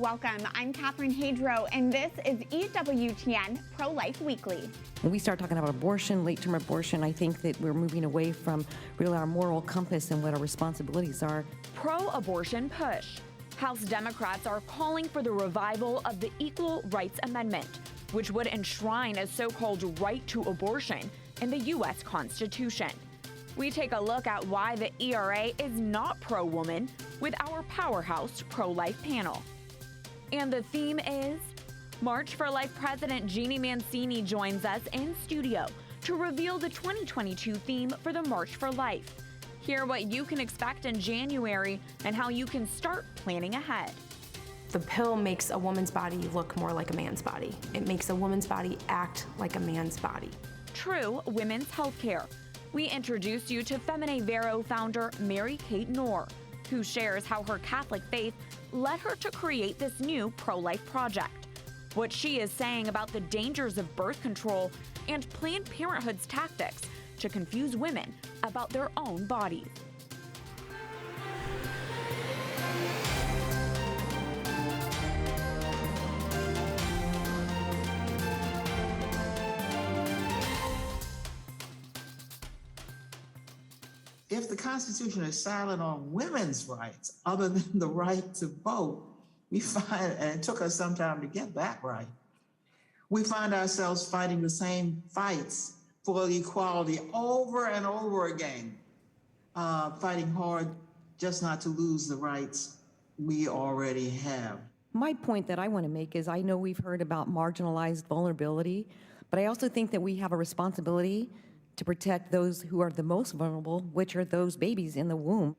Welcome. I'm Catherine Hadro, and this is EWTN Pro-Life Weekly. When we start talking about abortion, late-term abortion, I think that we're moving away from really our moral compass and what our responsibilities are. Pro-abortion push. House Democrats are calling for the revival of the Equal Rights Amendment, which would enshrine a so-called right to abortion in the U.S. Constitution. We take a look at why the ERA is not pro-woman with our powerhouse pro-life panel. And the theme is March for Life President Jeanne Mancini joins us in studio to reveal the 2022 theme for the March for Life. Hear what you can expect in January and how you can start planning ahead. The pill makes a woman's body look more like a man's body. It makes a woman's body act like a man's body. True women's healthcare. We introduce you to Feminae Vero founder Mary Kate Knorr, who shares how her Catholic faith led her to create this new pro-life project, what she is saying about the dangers of birth control and Planned Parenthood's tactics to confuse women about their own bodies. If the Constitution is silent on women's rights, other than the right to vote, we find, and it took us some time to get that right, we find ourselves fighting the same fights for equality over and over again, fighting hard just not to lose the rights we already have. My point that I want to make is I know we've heard about marginalized vulnerability, but I also think that we have a responsibility to protect those who are the most vulnerable, which are those babies in the womb.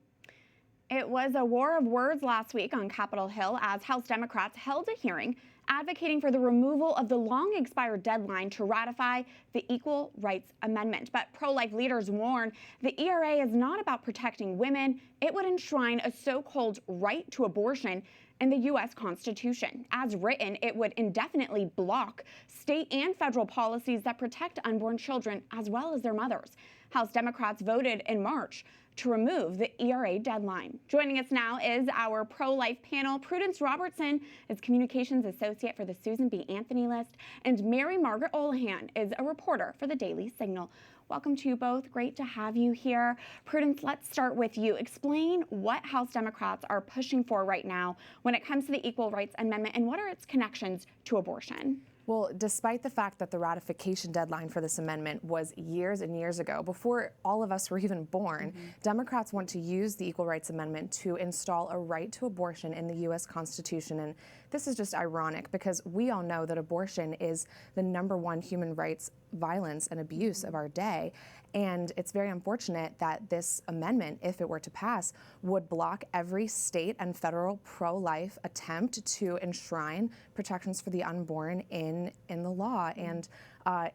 It was a war of words last week on Capitol Hill as House Democrats held a hearing advocating for the removal of the long-expired deadline to ratify the Equal Rights Amendment. But pro-life leaders warn the ERA is not about protecting women. It would enshrine a so-called right to abortion in the U.S. Constitution. As written, it would indefinitely block state and federal policies that protect unborn children as well as their mothers. House Democrats voted in March to remove the ERA deadline. Joining us now is our pro-life panel. Prudence Robertson is Communications Associate for the Susan B. Anthony List, and Margaret Olohan is a reporter for the Daily Signal. Welcome to you both. Great to have you here. Prudence, let's start with you. Explain what House Democrats are pushing for right now when it comes to the Equal Rights Amendment and what are its connections to abortion? Well, despite the fact that the ratification deadline for this amendment was years and years ago, before all of us were even born, Democrats want to use the Equal Rights Amendment to install a right to abortion in the U.S. Constitution. And this is just ironic because we all know that abortion is the #1 human rights violence and abuse of our day. And it's very unfortunate that this amendment, if it were to pass, would block every state and federal pro-life attempt to enshrine protections for the unborn in the law. And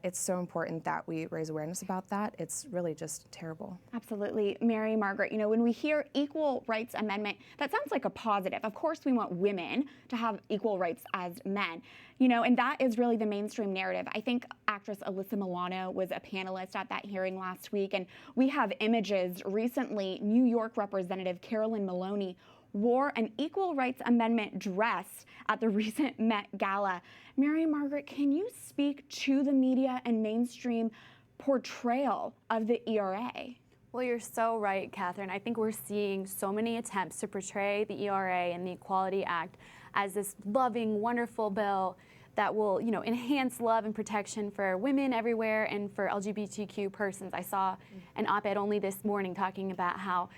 it's so important that we raise awareness about that. It's really just terrible. Absolutely. Margaret, when we hear Equal Rights Amendment, that sounds like a positive. Of course, we want women to have equal rights as men, and that is really the mainstream narrative. I think actress Alyssa Milano was a panelist at that hearing last week, and we have images recently. New York Representative Carolyn Maloney wore an Equal Rights Amendment dress at the recent Met Gala. Margaret, can you speak to the media and mainstream portrayal of the ERA? Well, you're so right, Catherine. I think we're seeing so many attempts to portray the ERA and the Equality Act as this loving, wonderful bill that will, enhance love and protection for women everywhere and for LGBTQ persons. I saw an op-ed only this morning talking about how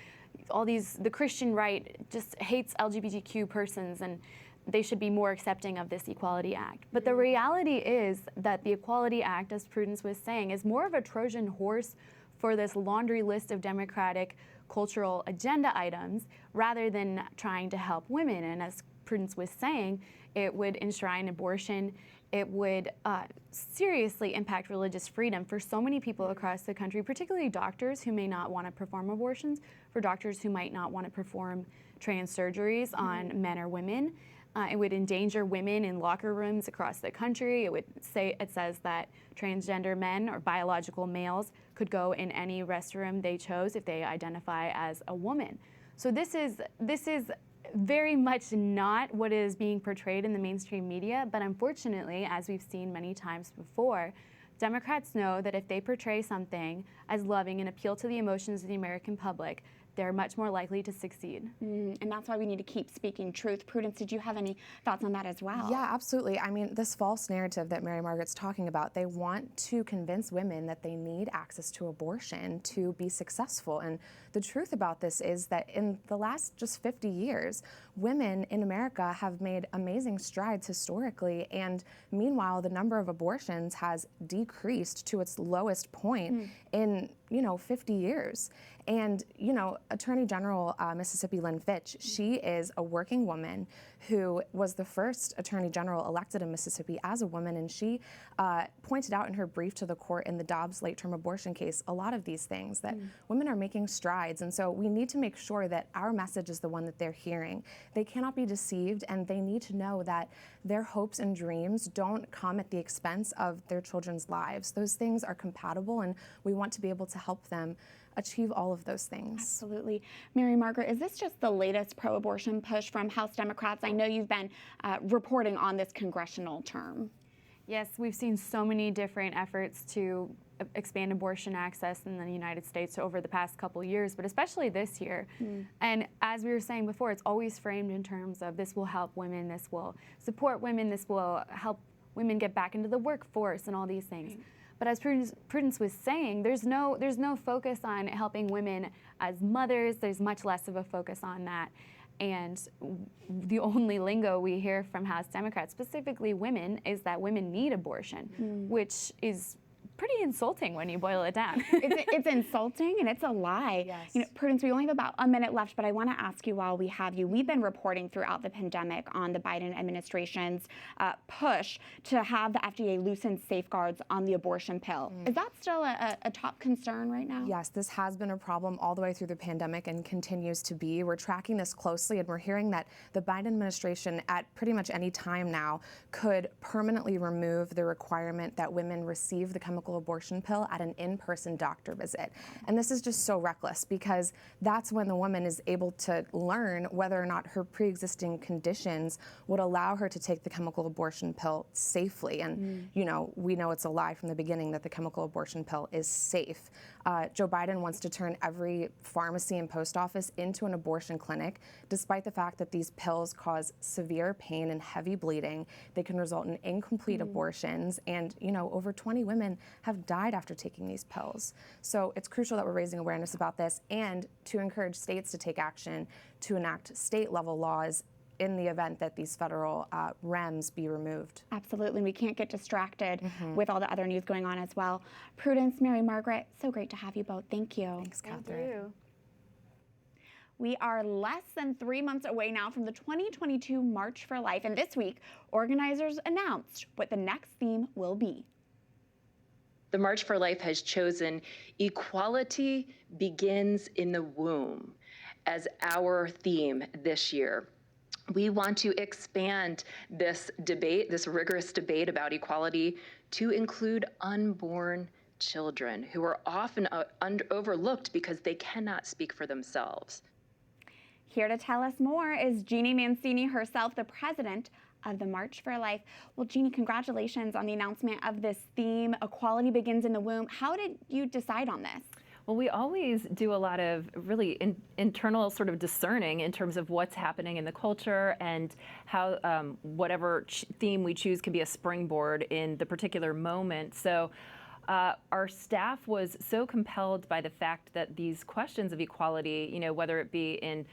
the Christian right just hates LGBTQ persons and they should be more accepting of this Equality Act. But the reality is that the Equality Act, as Prudence was saying, is more of a Trojan horse for this laundry list of Democratic cultural agenda items rather than trying to help women. And as Prudence was saying, it would enshrine abortion. It would seriously impact religious freedom for so many people across the country, particularly doctors who may not want to perform abortions, for doctors who might not want to perform trans surgeries on men or women. It would endanger women in locker rooms across the country. It says that transgender men or biological males could go in any restroom they chose if they identify as a woman. So this is very much not what is being portrayed in the mainstream media, but unfortunately, as we've seen many times before, Democrats know that if they portray something as loving and appeal to the emotions of the American public, they're much more likely to succeed. And that's why we need to keep speaking truth. Prudence, did you have any thoughts on that as well? Yeah, absolutely. I mean, this false narrative that Mary Margaret's talking about, they want to convince women that they need access to abortion to be successful. And the truth about this is that in the last just 50 years, women in America have made amazing strides historically. And meanwhile, the number of abortions has decreased to its lowest point in, 50 years. And, Attorney General Mississippi Lynn Fitch, she is a working woman who was the first Attorney General elected in Mississippi as a woman, and she pointed out in her brief to the court in the Dobbs late-term abortion case a lot of these things, that women are making strides, and so we need to make sure that our message is the one that they're hearing. They cannot be deceived, and they need to know that their hopes and dreams don't come at the expense of their children's lives. Those things are compatible, and we want to be able to help them achieve all of those things. Absolutely. Mary Margaret, is this just the latest pro-abortion push from House Democrats? I know you've been reporting on this congressional term. Yes, we've seen so many different efforts to expand abortion access in the United States over the past couple years, but especially this year. And as we were saying before, it's always framed in terms of this will help women, this will support women, this will help women get back into the workforce and all these things. But as Prudence was saying, there's no focus on helping women as mothers. There's much less of a focus on that. And the only lingo we hear from House Democrats, specifically women, is that women need abortion, which is pretty insulting when you boil it down. It's insulting and it's a lie. Yes. Prudence, we only have about a minute left, but I want to ask you while we have you. We've been reporting throughout the pandemic on the Biden administration's push to have the FDA loosen safeguards on the abortion pill. Is that still a top concern right now? Yes, this has been a problem all the way through the pandemic and continues to be. We're tracking this closely, and we're hearing that the Biden administration at pretty much any time now could permanently remove the requirement that women receive the chemical abortion pill at an in-person doctor visit. And this is just so reckless, because that's when the woman is able to learn whether or not her pre-existing conditions would allow her to take the chemical abortion pill safely. And we know it's a lie from the beginning that the chemical abortion pill is safe. Joe Biden wants to turn every pharmacy and post office into an abortion clinic, despite the fact that these pills cause severe pain and heavy bleeding. They can result in incomplete abortions, and over 20 women have died after taking these pills. So it's crucial that we're raising awareness about this, and to encourage states to take action to enact state-level laws in the event that these federal REMs be removed. Absolutely. We can't get distracted with all the other news going on as well. Prudence, Mary Margaret, so great to have you both. Thank you. Thanks, Catherine. Thank you. We are less than 3 months away now from the 2022 March for Life, and this week, organizers announced what the next theme will be. The March for Life has chosen Equality Begins in the Womb as our theme this year. We want to expand this debate, this rigorous debate about equality, to include unborn children who are often overlooked because they cannot speak for themselves. Here to tell us more is Jeanne Mancini herself, the president of the March for Life. Well, Jeanne, congratulations on the announcement of this theme, Equality Begins in the Womb. How did you decide on this? Well, we always do a lot of really internal sort of discerning in terms of what's happening in the culture and how whatever theme we choose can be a springboard in the particular moment. So our staff was so compelled by the fact that these questions of equality, whether it be in,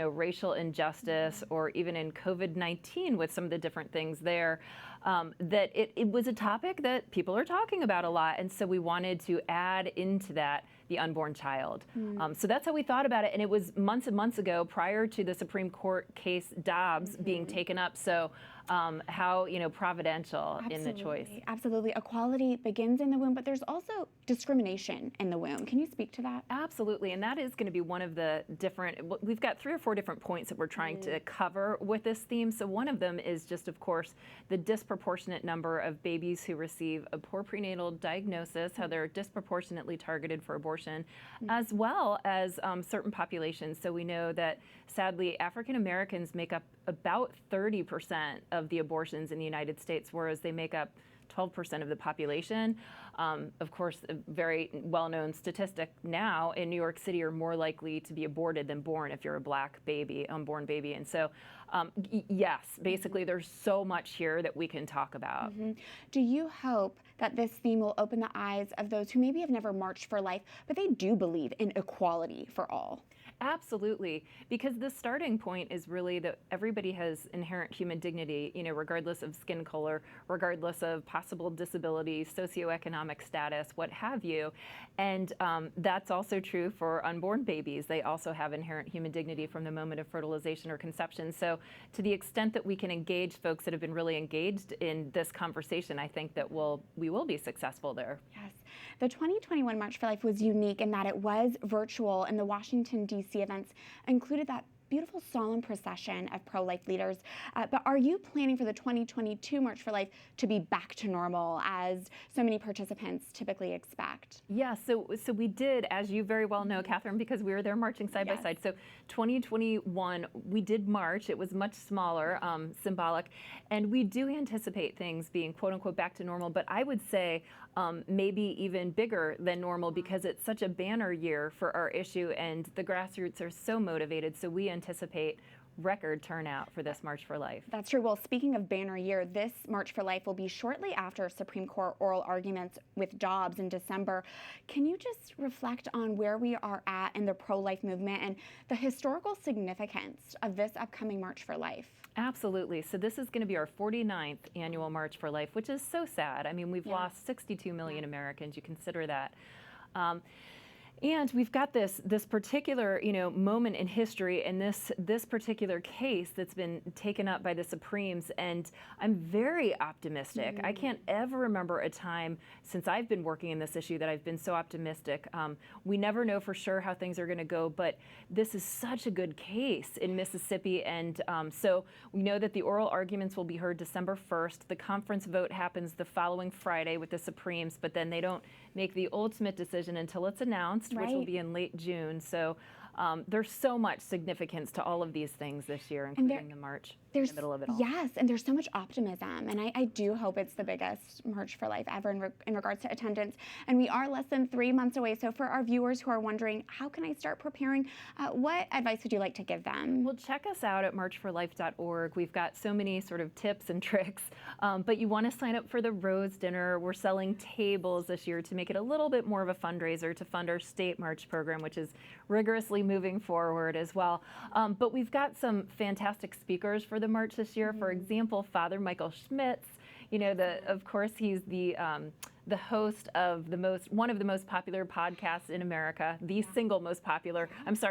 racial injustice or even in COVID-19 with some of the different things there, that it was a topic that people are talking about a lot. And so we wanted to add into that the unborn child. So that's how we thought about it. And it was months and months ago, prior to the Supreme Court case Dobbs being taken up. So how, providential in the choice. Absolutely. Equality begins in the womb, but there's also discrimination in the womb. Can you speak to that? Absolutely. And that is going to be one of the different, we've got 3 or 4 different points that we're trying to cover with this theme. So one of them is just, of course, the disproportionate number of babies who receive a poor prenatal diagnosis, how they're disproportionately targeted for abortion, as well as certain populations. So we know that, sadly, African Americans make up about 30% of the abortions in the United States, whereas they make up 12% of the population. Of course, a very well-known statistic now in New York City, you're more likely to be aborted than born if you're a black baby, unborn baby. And so, yes, basically there's so much here that we can talk about. Do you hope that this theme will open the eyes of those who maybe have never marched for life, but they do believe in equality for all? Absolutely, because the starting point is really that everybody has inherent human dignity, you know, regardless of skin color, regardless of possible disability, socioeconomic status, what have you. And that's also true for unborn babies. They also have inherent human dignity from the moment of fertilization or conception. So to the extent that we can engage folks that have been really engaged in this conversation, I think that we will be successful there. Yes. The 2021 March for Life was unique in that it was virtual, and the Washington, D.C. events included that beautiful solemn procession of pro-life leaders. But are you planning for the 2022 March for Life to be back to normal, as so many participants typically expect? Yeah, so we did, as you very well know, Catherine, because we were there marching side by side. So 2021, we did march. It was much smaller, symbolic, and we do anticipate things being quote unquote back to normal, but I would say maybe even bigger than normal, because it's such a banner year for our issue and the grassroots are so motivated. So we anticipate record turnout for this March for Life. That's true. Well, speaking of banner year, this March for Life will be shortly after Supreme Court oral arguments with Dobbs in December. Can you just reflect on where we are at in the pro-life movement and the historical significance of this upcoming March for Life? Absolutely. So this is going to be our 49th annual March for Life, which is so sad. I mean, we've lost 62 million Americans. You consider that. And we've got this particular, moment in history, and this particular case that's been taken up by the Supremes, and I'm very optimistic. I can't ever remember a time since I've been working in this issue that I've been so optimistic. We never know for sure how things are going to go, but this is such a good case in Mississippi, and so we know that the oral arguments will be heard December 1st. The conference vote happens the following Friday with the Supremes, but then they don't make the ultimate decision until it's announced, which will be in late June. So there's so much significance to all of these things this year, including the march in the middle of it all. Yes, and there's so much optimism, and I do hope it's the biggest March for Life ever in regards to attendance. And we are less than 3 months away, so for our viewers who are wondering, how can I start preparing, what advice would you like to give them? Well, check us out at marchforlife.org. We've got so many sort of tips and tricks, but you want to sign up for the Rose Dinner. We're selling tables this year to make it a little bit more of a fundraiser to fund our state march program, which is rigorously moving forward as well. But we've got some fantastic speakers for the march this year. For example, Father Michael Schmitz. Of course, he's the host of one of the most popular podcasts in America, the single most popular,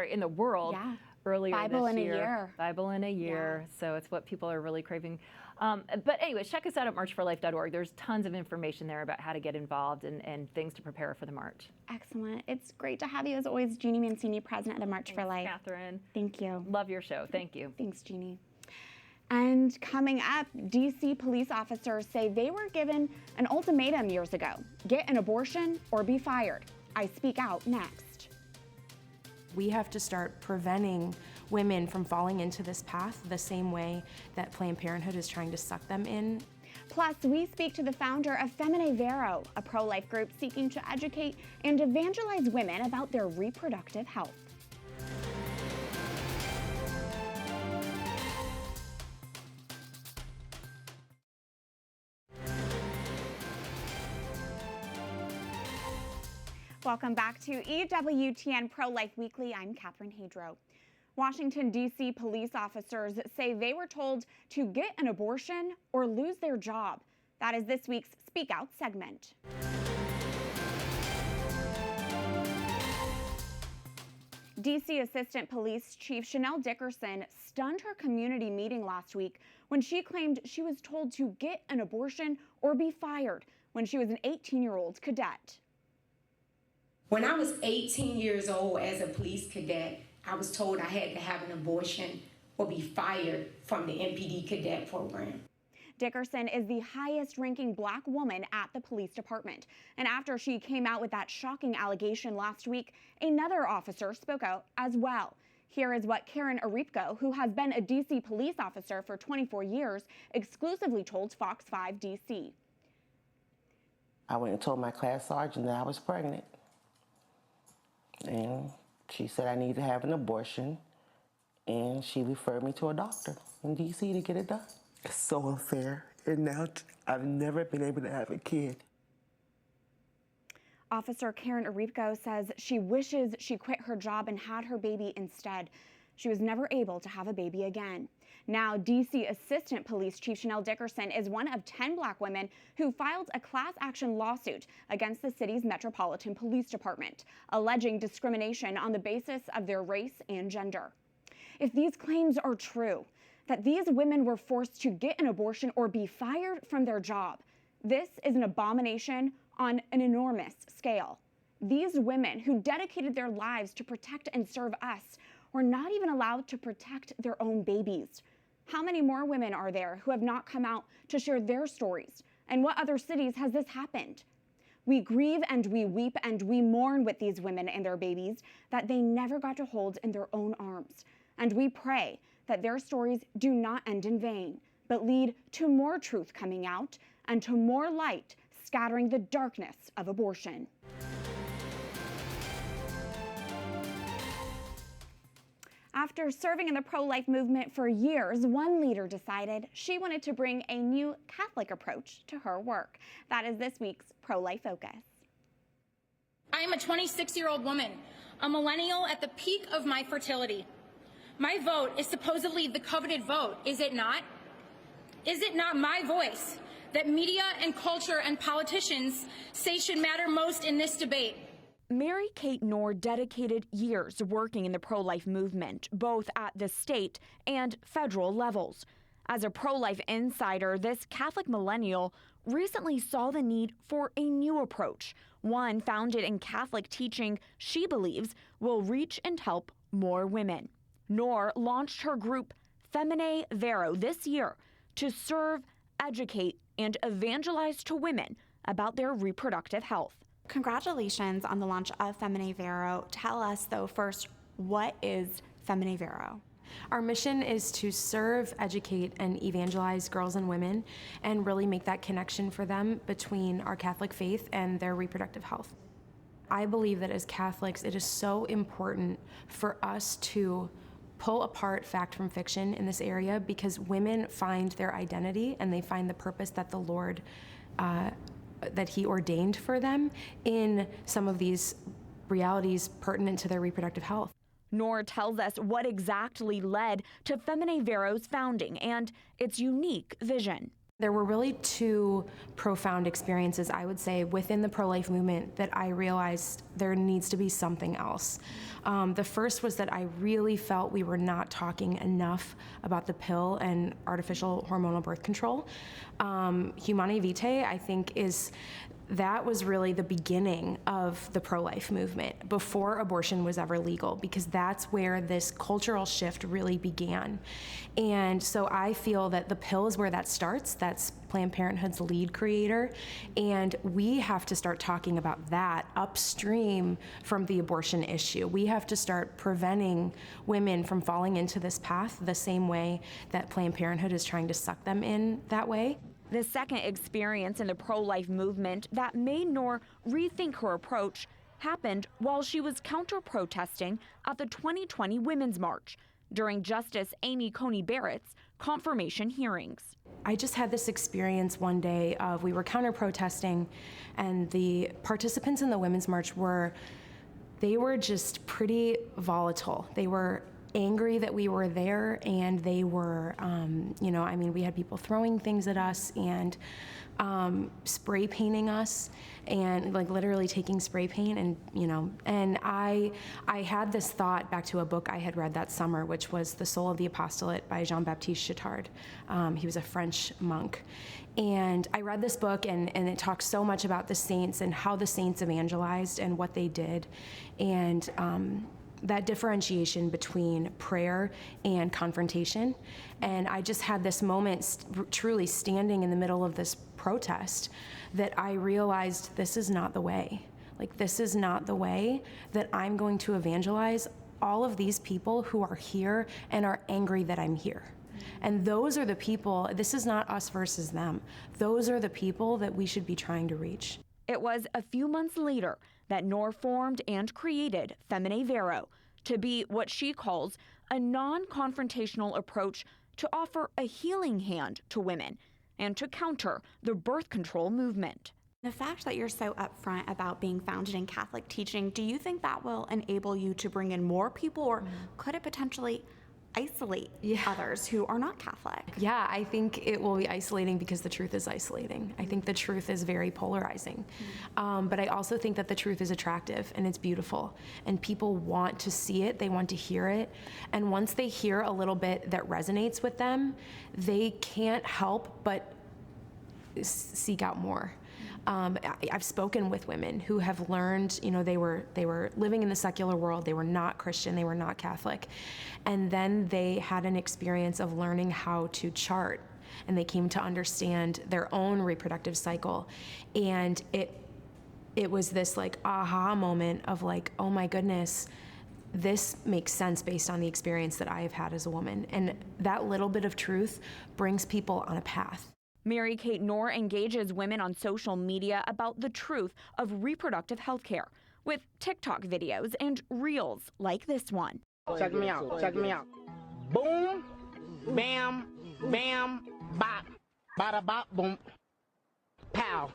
in the world. Earlier Bible this in year. a year. Bible in a year. So it's what people are really craving. But anyway, check us out at marchforlife.org. There's tons of information there about how to get involved and things to prepare for the march. Excellent. It's great to have you as always, Jeanne Mancini, president of the March for Life. Catherine. Thank you. Love your show. Thank you. Thanks, Jeanne. And coming up, D.C. police officers say they were given an ultimatum years ago: get an abortion or be fired. I speak out next. We have to start preventing women from falling into this path the same way that Planned Parenthood is trying to suck them in. Plus, we speak to the founder of Feminae Vero, a pro-life group seeking to educate and evangelize women about their reproductive health. Welcome back to EWTN Pro-Life Weekly. I'm Catherine Hadro. Washington, D.C. police officers say they were told to get an abortion or lose their job. That is this week's Speak Out segment. D.C. Assistant Police Chief Chanel Dickerson stunned her community meeting last week when she claimed she was told to get an abortion or be fired when she was an 18-year-old cadet. When I was 18 years old as a police cadet, I was told I had to have an abortion or be fired from the MPD cadet program. Dickerson is the highest-ranking Black woman at the police department. And after she came out with that shocking allegation last week, another officer spoke out as well. Here is what Karen Aripko, who has been a D.C. police officer for 24 years, exclusively told Fox 5 D.C. I went and told my class sergeant that I was pregnant. And she said I needed to have an abortion. And she referred me to a doctor in D.C. to get it done. It's so unfair. And now I've never been able to have a kid. Officer Karen Aripko says she wishes she quit her job and had her baby instead. She was never able to have a baby again. Now, D.C. Assistant Police Chief Chanel Dickerson is one of 10 Black women who filed a class action lawsuit against the city's Metropolitan Police Department, alleging discrimination on the basis of their race and gender. If these claims are true, that these women were forced to get an abortion or be fired from their job, this is an abomination on an enormous scale. These women who dedicated their lives to protect and serve us were not even allowed to protect their own babies. How many more women are there who have not come out to share their stories? And what other cities has this happened? We grieve and we weep and we mourn with these women and their babies that they never got to hold in their own arms. And we pray that their stories do not end in vain, but lead to more truth coming out and to more light scattering the darkness of abortion. After serving in the pro-life movement for years, one leader decided she wanted to bring a new Catholic approach to her work. That is this week's Pro-Life Focus. I am a 26-year-old woman, a millennial at the peak of my fertility. My vote is supposedly the coveted vote, is it not? Is it not my voice that media and culture and politicians say should matter most in this debate? Mary Kate Knorr dedicated years working in the pro-life movement, both at the state and federal levels. As a pro-life insider, this Catholic millennial recently saw the need for a new approach, one founded in Catholic teaching she believes will reach and help more women. Knorr launched her group Feminae Vero this year to serve, educate, and evangelize to women about their reproductive health. Congratulations on the launch of Feminae Vero. Tell us, though, first, what is Feminae Vero? Our mission is to serve, educate, and evangelize girls and women and really make that connection for them between our Catholic faith and their reproductive health. I believe that as Catholics, it is so important for us to pull apart fact from fiction in this area because women find their identity and they find the purpose that the Lord that He ordained for them in some of these realities pertinent to their reproductive health. Knorr tells us what exactly led to Feminae Vero's founding and its unique vision. There were really two profound experiences, I would say, within the pro-life movement that I realized there needs to be something else. The first was that I really felt we were not talking enough about the pill and artificial hormonal birth control. Humanae Vitae, I think, that was really the beginning of the pro-life movement before abortion was ever legal, because that's where this cultural shift really began. And so I feel that the pill is where that starts. That's Planned Parenthood's lead creator. And we have to start talking about that upstream from the abortion issue. We have to start preventing women from falling into this path the same way that Planned Parenthood is trying to suck them in that way. The second experience in the pro-life movement that made Knorr rethink her approach happened while she was counter-protesting at the 2020 Women's March during Justice Amy Coney Barrett's confirmation hearings. I just had this experience one day of we were counter-protesting, and the participants in the Women's March were just pretty volatile. They were angry that we were there, and they were, we had people throwing things at us and spray painting us, and like literally taking spray paint, and I had this thought back to a book I had read that summer, which was The Soul of the Apostolate by Jean-Baptiste Chautard. He was a French monk. And I read this book, and it talks so much about the saints and how the saints evangelized and what they did. And that differentiation between prayer and confrontation. And I just had this moment truly standing in the middle of this protest that I realized this is not the way. Like, this is not the way that I'm going to evangelize all of these people who are here and are angry that I'm here. And those are the people, this is not us versus them. Those are the people that we should be trying to reach. It was a few months later that Knorr formed and created Feminae Vero to be what she calls a non-confrontational approach to offer a healing hand to women and to counter the birth control movement. The fact that you're so upfront about being founded in Catholic teaching, do you think that will enable you to bring in more people, or could it potentially isolate others who are not Catholic? Yeah, I think it will be isolating because the truth is isolating. I think the truth is very polarizing. But I also think that the truth is attractive and it's beautiful. And people want to see it, they want to hear it. And once they hear a little bit that resonates with them, they can't help but seek out more. I've spoken with women who have learned, they were living in the secular world, they were not Christian, they were not Catholic, and then they had an experience of learning how to chart, and they came to understand their own reproductive cycle, and it was this like aha moment of like, oh my goodness, this makes sense based on the experience that I have had as a woman, and that little bit of truth brings people on a path. Mary Kate Knorr engages women on social media about the truth of reproductive health care with TikTok videos and reels like this one. Check me out, check me out. Boom, bam, bam, bop, bada bop, boom, pow.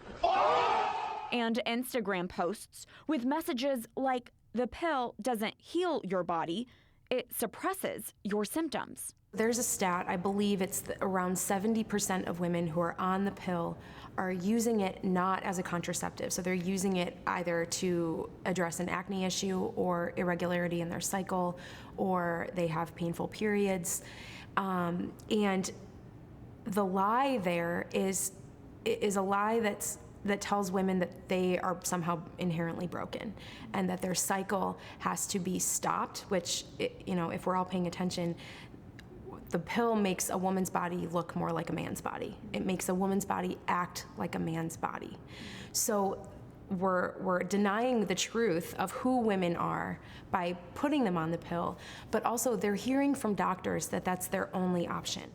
And Instagram posts with messages like, the pill doesn't heal your body, it suppresses your symptoms. There's a stat, I believe it's around 70% of women who are on the pill are using it not as a contraceptive. So they're using it either to address an acne issue or irregularity in their cycle, or they have painful periods. And the lie there is a lie that tells women that they are somehow inherently broken and that their cycle has to be stopped, which, if we're all paying attention, the pill makes a woman's body look more like a man's body. It makes a woman's body act like a man's body. So we're denying the truth of who women are by putting them on the pill, but also they're hearing from doctors that that's their only option.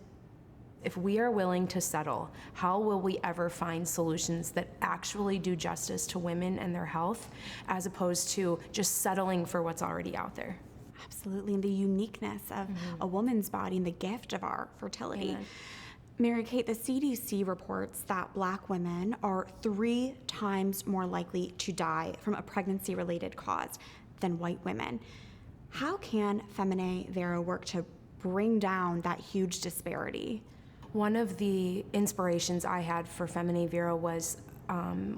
If we are willing to settle, how will we ever find solutions that actually do justice to women and their health, as opposed to just settling for what's already out there? Absolutely, and the uniqueness of a woman's body and the gift of our fertility. Amen. Mary Kate, the CDC reports that Black women are 3 times more likely to die from a pregnancy-related cause than white women. How can Feminae Vero work to bring down that huge disparity? One of the inspirations I had for Feminae Vero was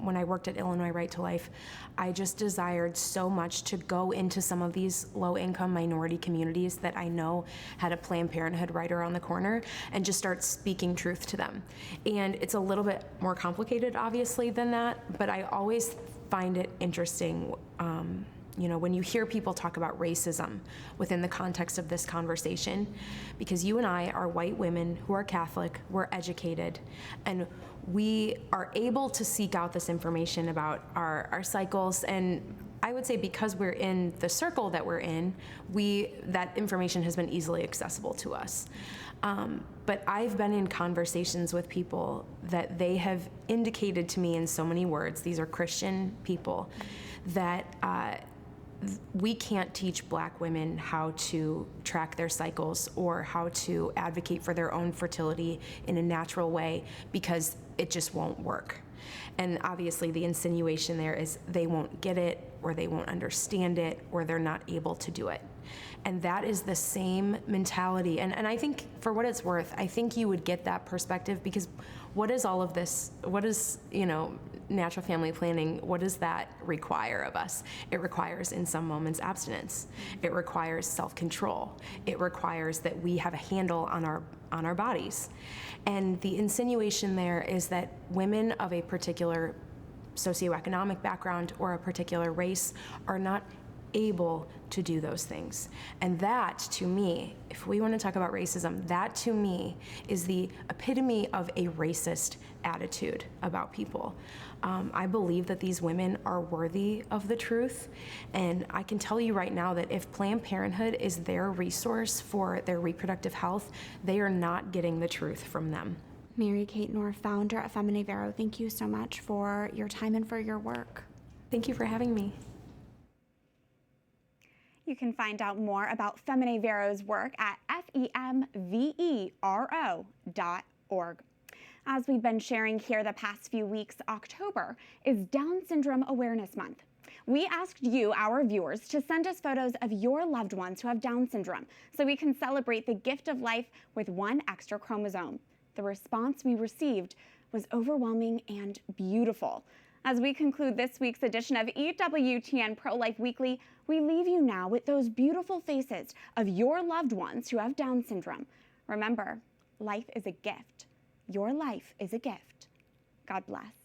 when I worked at Illinois Right to Life, I just desired so much to go into some of these low-income minority communities that I know had a Planned Parenthood right around the corner and just start speaking truth to them. And it's a little bit more complicated, obviously, than that, but I always find it interesting when you hear people talk about racism within the context of this conversation, because you and I are white women who are Catholic, we're educated, and we are able to seek out this information about our cycles. And I would say because we're in the circle that we're in, that information has been easily accessible to us. But I've been in conversations with people that they have indicated to me in so many words, these are Christian people, that we can't teach Black women how to track their cycles or how to advocate for their own fertility in a natural way because it just won't work. And obviously the insinuation there is they won't get it, or they won't understand it, or they're not able to do it. And that is the same mentality. And I think, for what it's worth, I think you would get that perspective, because what is all of this, what is, natural family planning, what does that require of us? It requires, in some moments, abstinence. It requires self-control. It requires that we have a handle on our bodies. And the insinuation there is that women of a particular socioeconomic background or a particular race are not able to do those things. And that, to me, if we want to talk about racism, that to me is the epitome of a racist attitude about people. I believe that these women are worthy of the truth, and I can tell you right now that if Planned Parenthood is their resource for their reproductive health, they are not getting the truth from them. Mary Kate Knorr, founder of Feminae Vero, thank you so much for your time and for your work. Thank you for having me. You can find out more about Feminae Vero's work at femvero.org. As we've been sharing here the past few weeks, October is Down Syndrome Awareness Month. We asked you, our viewers, to send us photos of your loved ones who have Down syndrome so we can celebrate the gift of life with one extra chromosome. The response we received was overwhelming and beautiful. As we conclude this week's edition of EWTN Pro-Life Weekly, we leave you now with those beautiful faces of your loved ones who have Down syndrome. Remember, life is a gift. Your life is a gift. God bless.